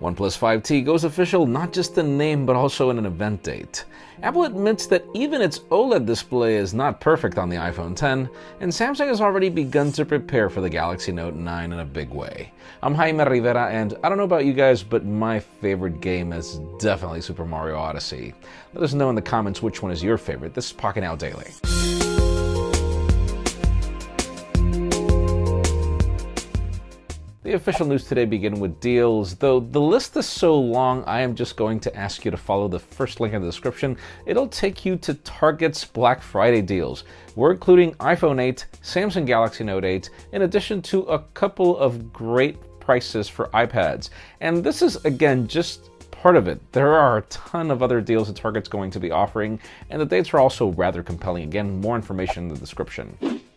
OnePlus 5T goes official not just in name but also in an event date. Apple admits that even its OLED display is not perfect on the iPhone X, and Samsung has already begun to prepare for the Galaxy Note 9 in a big way. I'm Jaime Rivera, and I don't know about you guys, but my favorite game is definitely Super Mario Odyssey. Let us know in the comments which one is your favorite. This is Pocketnow Daily. The official news today begin with deals. Though the list is so long, I am just going to ask you to follow the first link in the description. It'll take you to Target's Black Friday deals. We're including iPhone 8, Samsung Galaxy Note 8, in addition to a couple of great prices for iPads. And this is, again, just part of it. There are a ton of other deals that Target's going to be offering, and the dates are also rather compelling. Again, more information in the description.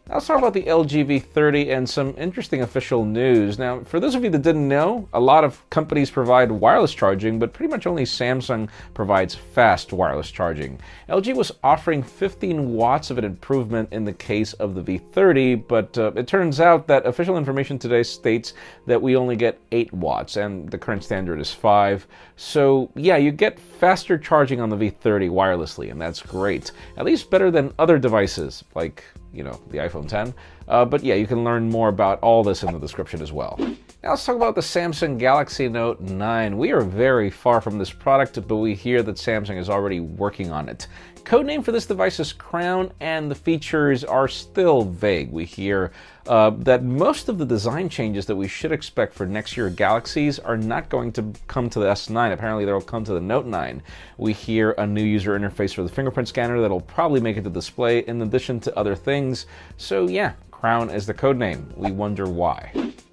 Now let's talk about the LG V30 and some interesting official news. Now, for those of you that didn't know, a lot of companies provide wireless charging, but pretty much only Samsung provides fast wireless charging. LG was offering 15 watts of an improvement in the case of the V30, but it turns out that official information today states that we only get 8 watts, and the current standard is 5. So yeah, you get faster charging on the V30 wirelessly, and that's great. At least better than other devices, like the iPhone X. But yeah, you can learn more about all this in the description as well. Now let's talk about the Samsung Galaxy Note 9. We are very far from this product, but we hear that Samsung is already working on it. Codename for this device is Crown, and the features are still vague. We hear that most of the design changes that we should expect for next year Galaxies are not going to come to the S9. Apparently they'll come to the Note 9. We hear a new user interface for the fingerprint scanner that'll probably make it to display in addition to other things. So yeah, Crown is the codename. We wonder why.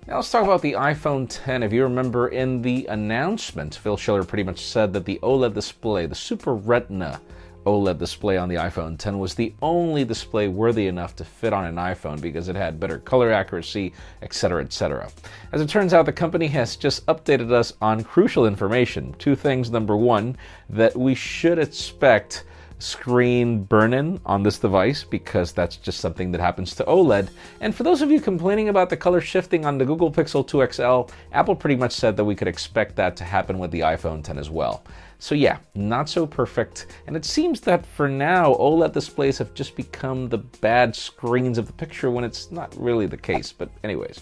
Now let's talk about the iPhone X. If you remember in the announcement, Phil Schiller pretty much said that the OLED display, the Super Retina OLED display on the iPhone X, was the only display worthy enough to fit on an iPhone because it had better color accuracy, etc., etc. As it turns out, the company has just updated us on crucial information. Two things. Number one, that we should expect screen burn-in on this device because that's just something that happens to OLED. And for those of you complaining about the color shifting on the Google Pixel 2 XL, Apple pretty much said that we could expect that to happen with the iPhone X as well. So yeah, not so perfect. And it seems that for now, OLED displays have just become the bad screens of the picture when it's not really the case. But anyways.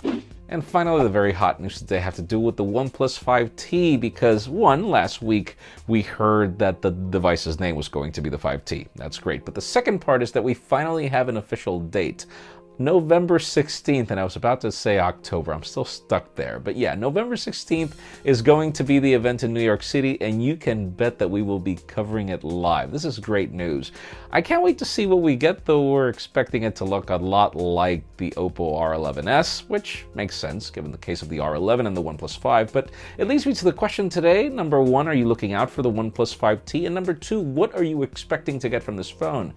And finally, the very hot news today have to do with the OnePlus 5T because, one, last week we heard that the device's name was going to be the 5T. That's great. But the second part is that we finally have an official date. November 16th, and I was about to say October. I'm still stuck there. But yeah, November 16th is going to be the event in New York City, and you can bet that we will be covering it live. This is great news. I can't wait to see what we get, though we're expecting it to look a lot like the Oppo R11s, which makes sense given the case of the R11 and the OnePlus 5. But it leads me to the question today. Number one, are you looking out for the OnePlus 5T? And number two, what are you expecting to get from this phone?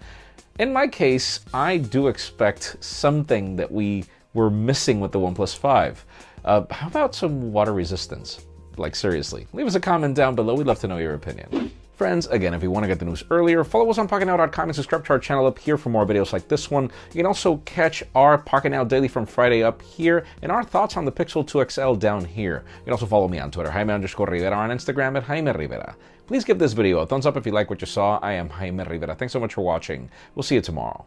In my case, I do expect something that we were missing with the OnePlus 5. How about some water resistance? Like seriously, leave us a comment down below. We'd love to know your opinion. Friends, again, if you want to get the news earlier, follow us on Pocketnow.com and subscribe to our channel up here for more videos like this one. You can also catch our Pocketnow Daily from Friday up here and our thoughts on the Pixel 2 XL down here. You can also follow me on Twitter, Jaime_Rivera, on Instagram at Jaime Rivera. Please give this video a thumbs up if you like what you saw. I am Jaime Rivera. Thanks so much for watching. We'll see you tomorrow.